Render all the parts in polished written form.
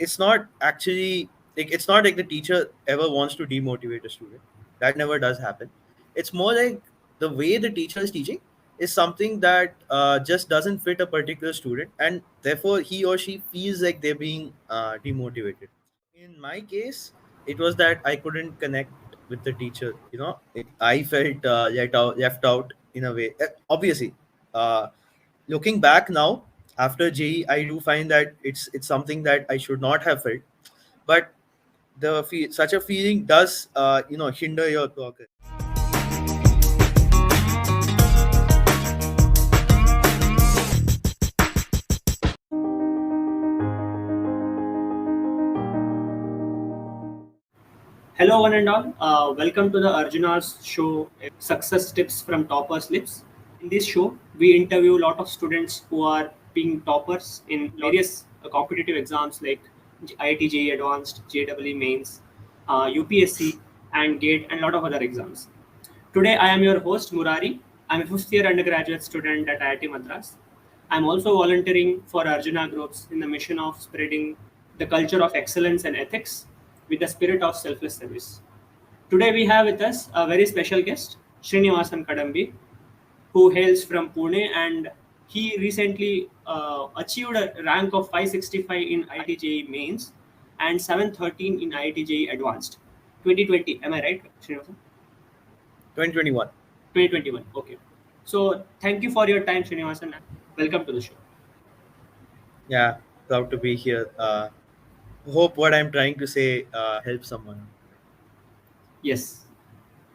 it's not actually it's not like the teacher ever wants to demotivate a student. That never does happen. It's more like the way the teacher is teaching is something that just doesn't fit a particular student, and therefore he or she feels like they're being demotivated. In my case, it was that I couldn't connect with the teacher. I felt left out in a way. Obviously, uh, looking back now after JEE, I do find that it's something that I should not have felt. But such a feeling does hinder your progress. Hello, one and all. Welcome to the Arjuna's show, Success Tips from Toppers' Lips. In this show, we interview a lot of students who are being toppers in various competitive exams like IIT JEE Advanced, JEE Mains, UPSC, and GATE, and a lot of other exams. Today, I am your host, Murari. I'm a fifth year undergraduate student at IIT Madras. I'm also volunteering for Arjuna groups in the mission of spreading the culture of excellence and ethics with the spirit of selfless service. Today, we have with us a very special guest, Srinivasan Kidambi, who hails from Pune, and he recently achieved a rank of 565 in IIT JEE Mains and 713 in IIT JEE Advanced. 2020, am I right, Srinivasan? 2021. 2021. Okay. So thank you for your time, Srinivasan. Welcome to the show. Yeah, proud to be here. Hope what I'm trying to say helps someone. Yes.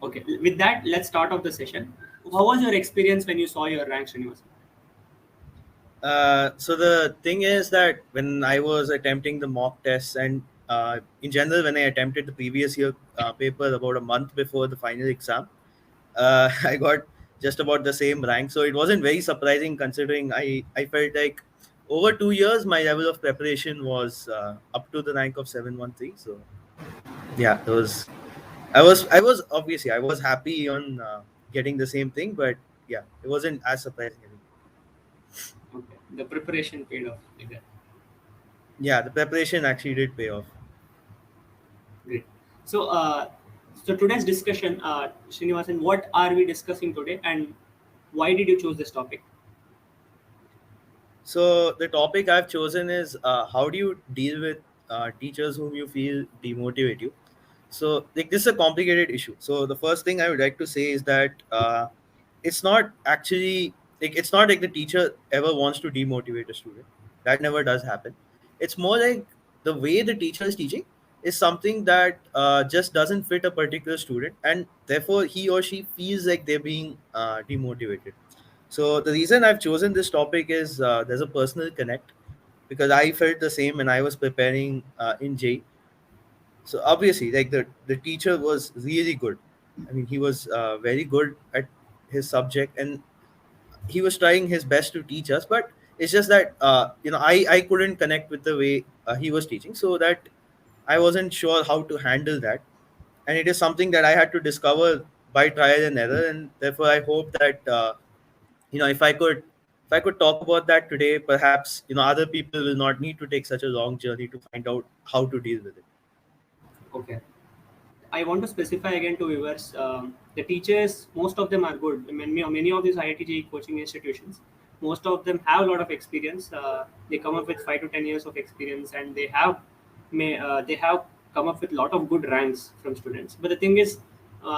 Okay. With that, let's start off the session. How was your experience when you saw your rank, Srinivasan? So the thing is that when I was attempting the mock tests, and in general when I attempted the previous year paper about a month before the final exam, I got just about the same rank. So it wasn't very surprising, considering I felt like over 2 years my level of preparation was up to the rank of 713. So yeah, I was obviously I was happy on getting the same thing, but yeah, it wasn't as surprising anymore. Okay. The preparation paid off like that. Yeah, the preparation actually did pay off. Great. So, so today's discussion, Srinivasan, what are we discussing today, and why did you choose this topic? So the topic I've chosen is how do you deal with teachers whom you feel demotivate you. So like this is a complicated issue. So the first thing I would like to say is that it's not actually it's not like the teacher ever wants to demotivate a student. That never does happen. It's more like the way the teacher is teaching is something that just doesn't fit a particular student, and therefore he or she feels like they're being demotivated. So the reason I've chosen this topic is there's a personal connect, because I felt the same when I was preparing in J. So obviously, like the teacher was really good. I mean, he was very good at his subject, and he was trying his best to teach us. But it's just that I couldn't connect with the way he was teaching, so that I wasn't sure how to handle that, and it is something that I had to discover by trial and error. And therefore, I hope that if I could talk about that today, perhaps other people will not need to take such a long journey to find out how to deal with it. Okay. I want to specify again to viewers, the teachers, most of them are good. Many of these IIT coaching institutions, most of them have a lot of experience. They come up with 5 to 10 years of experience, and they have come up with a lot of good ranks from students. But the thing is,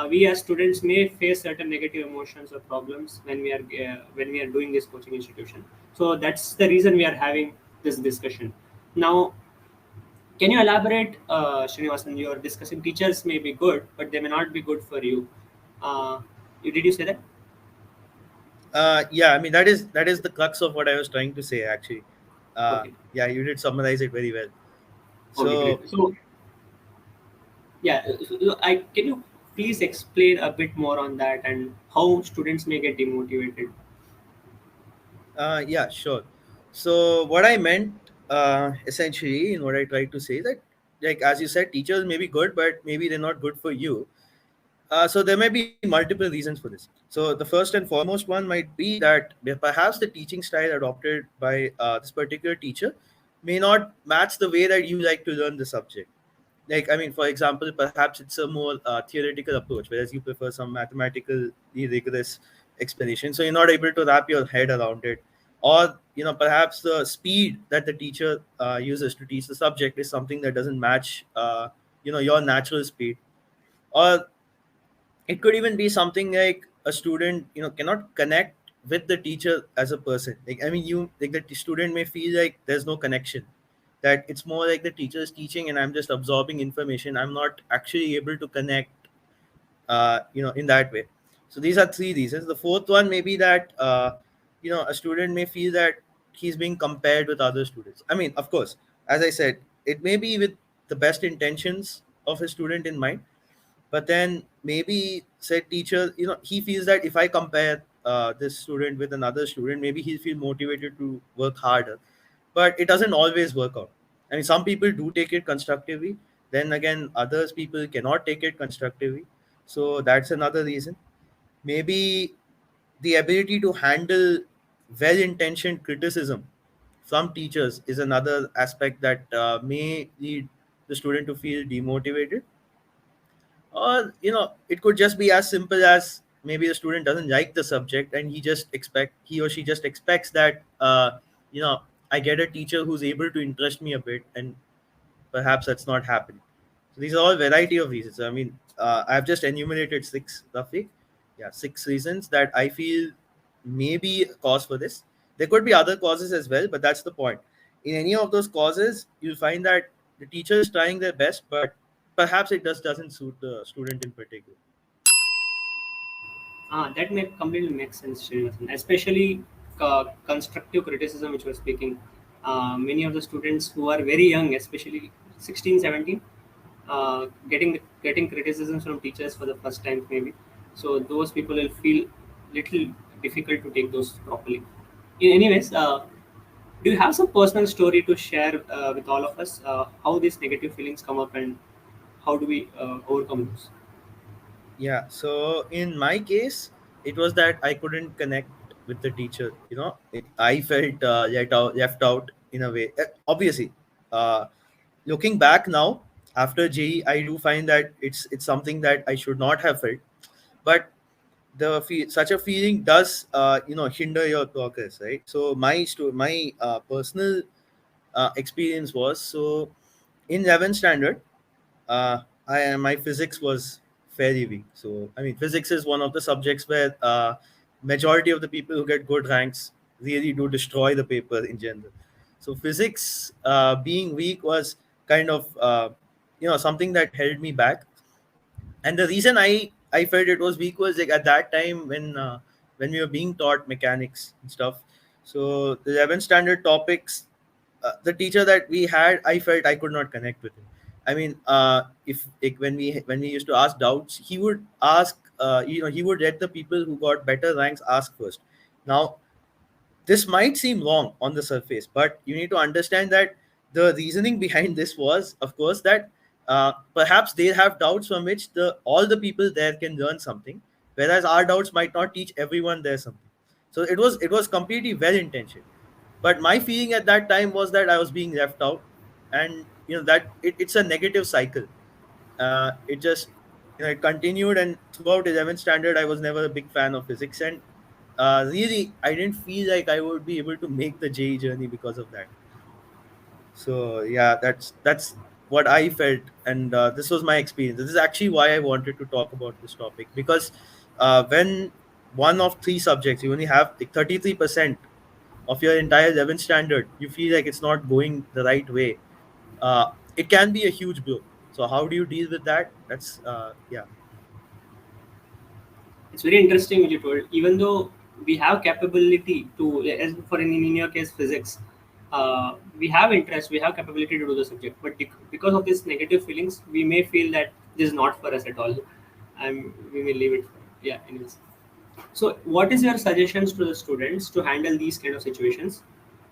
we as students may face certain negative emotions or problems when we are doing this coaching institution. So that's the reason we are having this discussion now. Can you elaborate, Srinivasan? You're discussing teachers may be good, but they may not be good for you. Did you say that? Yeah, I mean that is the crux of what I was trying to say, actually. Okay. Yeah, you did summarize it very well. Okay, So great. So, yeah, I can you please explain a bit more on that and how students may get demotivated? yeah, sure. So what I meant essentially in what I tried to say, that, like as you said, teachers may be good, but maybe they're not good for you. So there may be multiple reasons for this. So the first and foremost one might be that perhaps the teaching style adopted by this particular teacher may not match the way that you like to learn the subject. Like, I mean, for example, perhaps it's a more theoretical approach, whereas you prefer some mathematical rigorous explanation, so you're not able to wrap your head around it. Or, perhaps the speed that the teacher uses to teach the subject is something that doesn't match your natural speed. Or it could even be something like a student cannot connect with the teacher as a person. Like, I mean, you like the student may feel like there's no connection, that it's more like the teacher is teaching and I'm just absorbing information, I'm not actually able to connect in that way. So these are three reasons. The fourth one may be that a student may feel that he's being compared with other students. I mean, of course, as I said, it may be with the best intentions of a student in mind, but then maybe said teacher, he feels that if I compare this student with another student, maybe he'll feel motivated to work harder. But it doesn't always work out. I mean, some people do take it constructively, then again others people cannot take it constructively. So that's another reason. Maybe the ability to handle well-intentioned criticism from teachers is another aspect that may lead the student to feel demotivated. Or it could just be as simple as maybe the student doesn't like the subject and he or she just expects that you know I get a teacher who's able to interest me a bit, and perhaps that's not happening. So these are all variety of reasons. I mean, I've just enumerated six roughly. Yeah, six reasons that I feel may be a cause for this. There could be other causes as well, but that's the point. In any of those causes, you'll find that the teacher is trying their best, but perhaps it just doesn't suit the student in particular. That completely makes sense, Srinivasan. Especially constructive criticism, which was speaking. Many of the students who are very young, especially 16, 17, getting criticisms from teachers for the first time, maybe. So those people will feel little difficult to take those properly. Anyways, do you have some personal story to share with all of us? How these negative feelings come up and how do we overcome those? Yeah, so in my case, it was that I couldn't connect with the teacher. I felt left out in a way. Obviously, uh, looking back now after JE, I do find that it's something that I should not have felt. But such a feeling does hinder your progress, right? So my personal experience was, so in 11th standard, my physics was fairly weak. So I mean, physics is one of the subjects where majority of the people who get good ranks really do destroy the paper in general. So physics being weak was kind of something that held me back. And the reason I felt it was weak was like at that time when we were being taught mechanics and stuff. So the 11th standard topics, the teacher that we had, I felt I could not connect with him. I mean, if like when we used to ask doubts, he would ask, he would let the people who got better ranks ask first. Now, this might seem wrong on the surface, but you need to understand that the reasoning behind this was, of course, that perhaps they have doubts from which the all the people there can learn something, whereas our doubts might not teach everyone there something. So it was completely well intentioned, but my feeling at that time was that I was being left out, and that it's a negative cycle. It just it continued, and throughout 11th standard I was never a big fan of physics, and really I didn't feel like I would be able to make the JE journey because of that. So yeah, that's what I felt, and this was my experience. This is actually why I wanted to talk about this topic, because when one of three subjects you only have like 33% of your entire 11th standard, you feel like it's not going the right way. It can be a huge blow. So how do you deal with that? That's yeah. It's very interesting what you told. Even though we have capability to, as for in your case, physics, we have interest, we have capability to do the subject, but because of these negative feelings, we may feel that this is not for us at all, and we may leave it. Yeah. Anyways, so what is your suggestions to the students to handle these kind of situations?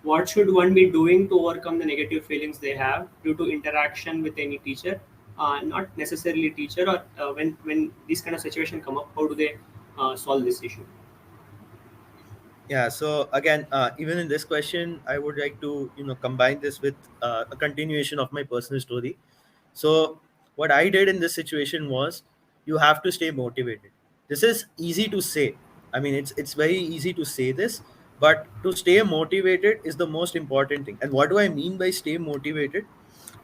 What should one be doing to overcome the negative feelings they have due to interaction with any teacher, not necessarily teacher, or when these kind of situation come up, how do they solve this issue? Yeah, so again, even in this question, I would like to combine this with a continuation of my personal story. So what I did in this situation was, you have to stay motivated. This is easy to say. I mean, it's very easy to say this, but to stay motivated is the most important thing. And what do I mean by stay motivated?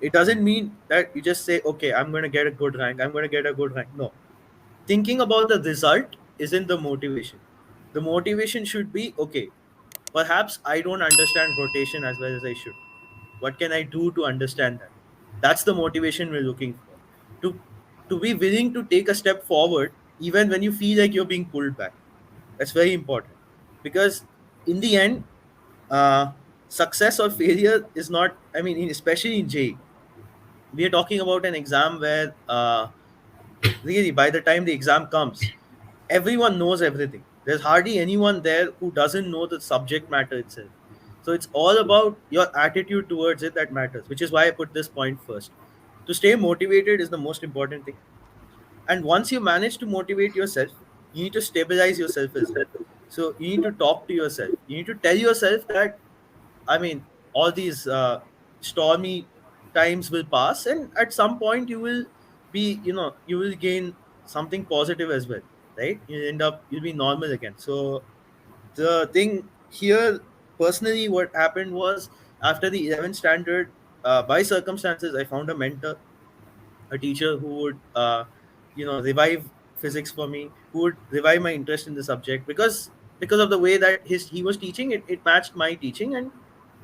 It doesn't mean that you just say, okay, I'm going to get a good rank. I'm going to get a good rank. No, thinking about the result isn't the motivation. The motivation should be, okay, perhaps I don't understand rotation as well as I should. What can I do to understand that? That's the motivation we're looking for. To be willing to take a step forward even when you feel like you're being pulled back. That's very important. Because in the end, success or failure is not, I mean, especially in JEE, we are talking about an exam where really by the time the exam comes, everyone knows everything. There's hardly anyone there who doesn't know the subject matter itself. So it's all about your attitude towards it that matters, which is why I put this point first. To stay motivated is the most important thing. And once you manage to motivate yourself, you need to stabilize yourself as well. So you need to talk to yourself. You need to tell yourself that, I mean, all these stormy times will pass, and at some point you will be, you will gain something positive as well, right? You'll be normal again. So the thing here, personally, what happened was, after the 11th standard, by circumstances, I found a mentor, a teacher who would revive physics for me, who would revive my interest in the subject, because of the way that he was teaching it, it matched my teaching, and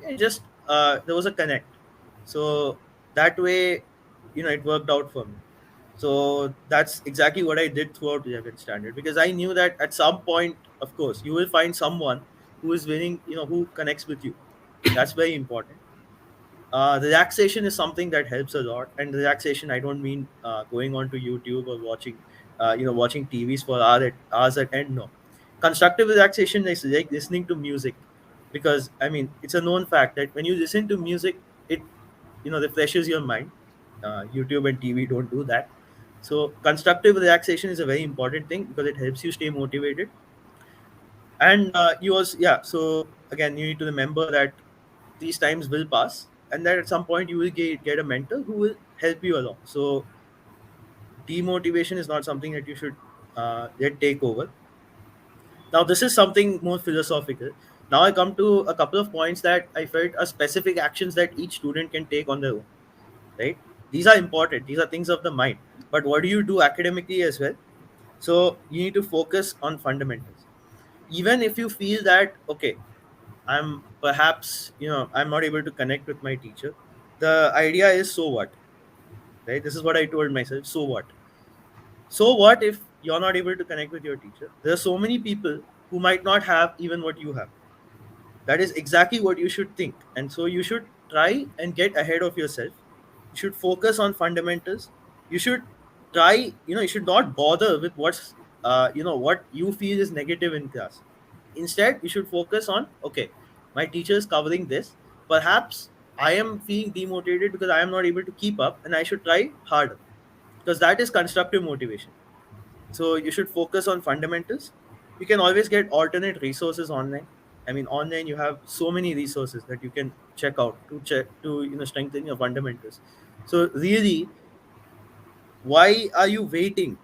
it just there was a connect. So that way, it worked out for me. So that's exactly what I did throughout 11th standard, because I knew that at some point, of course, you will find someone who is willing, who connects with you. That's very important. Relaxation is something that helps a lot. And relaxation, I don't mean going on to YouTube or watching TVs for hours at end. No, constructive relaxation is like listening to music, because I mean, it's a known fact that when you listen to music, it refreshes your mind. YouTube and TV don't do that. So constructive relaxation is a very important thing, because it helps you stay motivated. And you also, yeah, so again, you need to remember that these times will pass, and that at some point you will get a mentor who will help you along. So demotivation is not something that you should let take over. Now this is something more philosophical. Now I come to a couple of points that I felt are specific actions that each student can take on their own, right? These are important, these are things of the mind. But what do you do academically as well? So you need to focus on fundamentals. Even if you feel that, okay, I'm perhaps, I'm not able to connect with my teacher. The idea is, so what, right? This is what I told myself. So what? So what if you're not able to connect with your teacher? There are so many people who might not have even what you have. That is exactly what you should think. And so you should try and get ahead of yourself. You should focus on fundamentals. You should try, you should not bother with what you feel is negative in class. Instead, you should focus on, okay, my teacher is covering this. Perhaps I am feeling demotivated because I am not able to keep up, and I should try harder, because that is constructive motivation. So you should focus on fundamentals. You can always get alternate resources online. I mean, online you have so many resources that you can check out to strengthen your fundamentals. So really, why are you waiting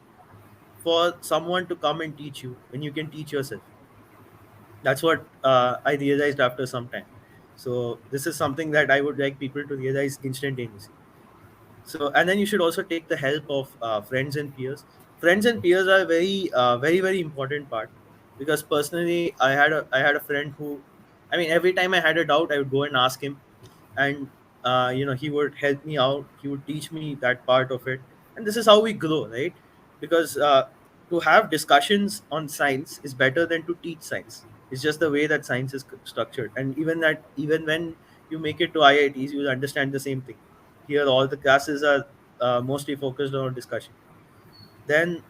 for someone to come and teach you when you can teach yourself? That's what I realized after some time. So this is something that I would like people to realize instantaneously. So, and then you should also take the help of friends and peers. Friends and peers are very important part, because personally, I had a friend who, I mean, every time I had a doubt, I would go and ask him, and he would help me out. He would teach me that part of it, and this is how we grow, right? Because to have discussions on science is better than to teach science. It's just the way that science is structured, and even when you make it to IITs, you will understand the same thing. Here, all the classes are mostly focused on discussion. Then,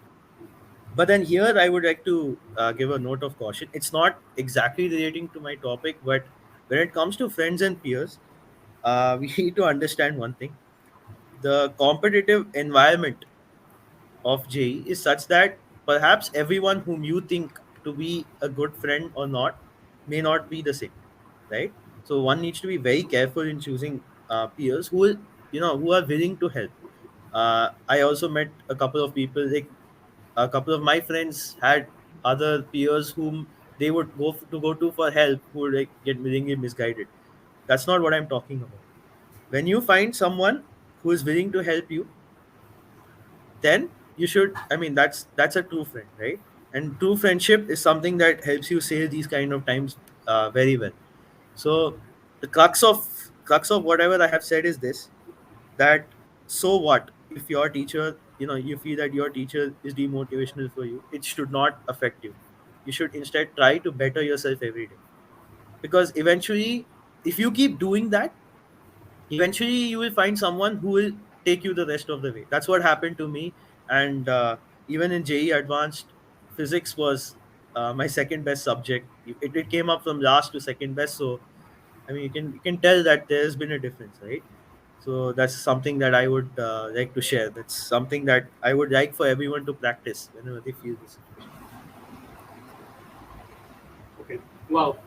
but then here, I would like to give a note of caution. It's not exactly relating to my topic, but when it comes to friends and peers, we need to understand one thing: the competitive environment of JE is such that perhaps everyone whom you think to be a good friend or not, may not be the same, right? So one needs to be very careful in choosing peers who will, who are willing to help. I also met a couple of people, like a couple of my friends had other peers whom they would go to for help, who would like get willingly misguided. That's not what I'm talking about. When you find someone who is willing to help you, then you should, I mean, that's a true friend, right? And true friendship is something that helps you sail these kind of times very well. So the crux of whatever I have said is this, that so what if your teacher, you feel that your teacher is demotivational for you, it should not affect you. You should instead try to better yourself every day, because eventually, if you keep doing that, eventually you will find someone who will take you the rest of the way. That's what happened to me. And even in JEE Advanced, physics was my second best subject. It came up from last to second best. So I mean, you can tell that there's been a difference, right? So that's something that I would like to share. That's something that I would like for everyone to practice whenever they feel this situation. Okay. Wow.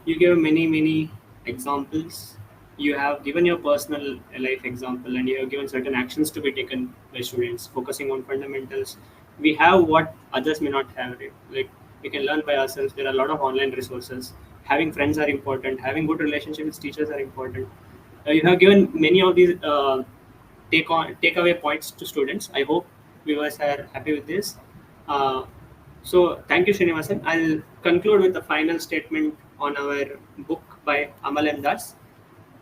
You gave many examples. You have given your personal life example, and you have given certain actions to be taken by students, focusing on fundamentals. We have what others may not have. Right? Like we can learn by ourselves. There are a lot of online resources. Having friends are important. Having good relationships with teachers are important. You have given many of these takeaway points to students. I hope viewers are happy with this. Uh, so thank you, Srinivasan. I'll conclude with the final statement on our book by Amal M. Das,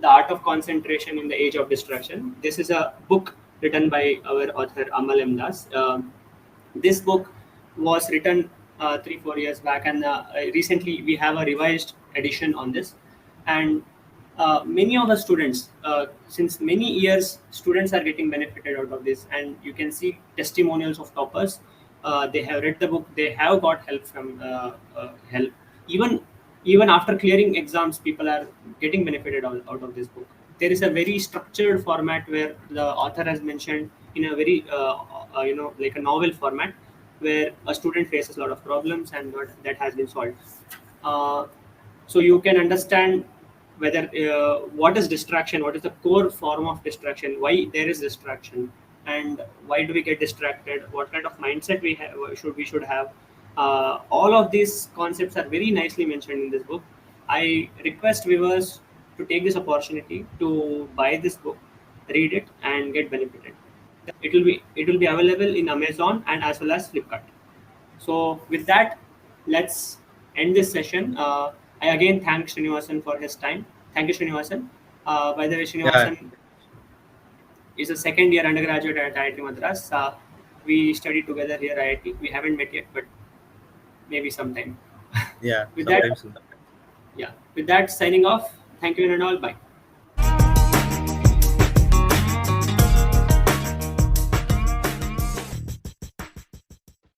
The Art of Concentration in the Age of Distraction. This is a book written by our author Amal M. Das. This book was written 3 4 years back, and recently we have a revised edition on this. And many of the students, since many years, students are getting benefited out of this, and you can see testimonials of toppers. They have read the book, they have got help from help. Even after clearing exams, people are getting benefited out of this book. There is a very structured format where the author has mentioned in a very like a novel format, where a student faces a lot of problems and that has been solved. uh, so you can understand whether what is distraction, what is the core form of distraction, why there is distraction, and why do we get distracted, what kind of mindset we should have. All of these concepts are very nicely mentioned in this book. I request viewers to take this opportunity to buy this book, read it, and get benefited. It will be available in Amazon and as well as Flipkart. So with that, let's end this session. I again thank Srinivasan for his time. Thank you, Srinivasan. By the way, Yeah, Srinivasan is a second year undergraduate at IIT Madras. We studied together here at IIT. We haven't met yet, but maybe sometime. yeah, With that, sometimes soon. yeah. With that, signing off. Thank you and all. Bye.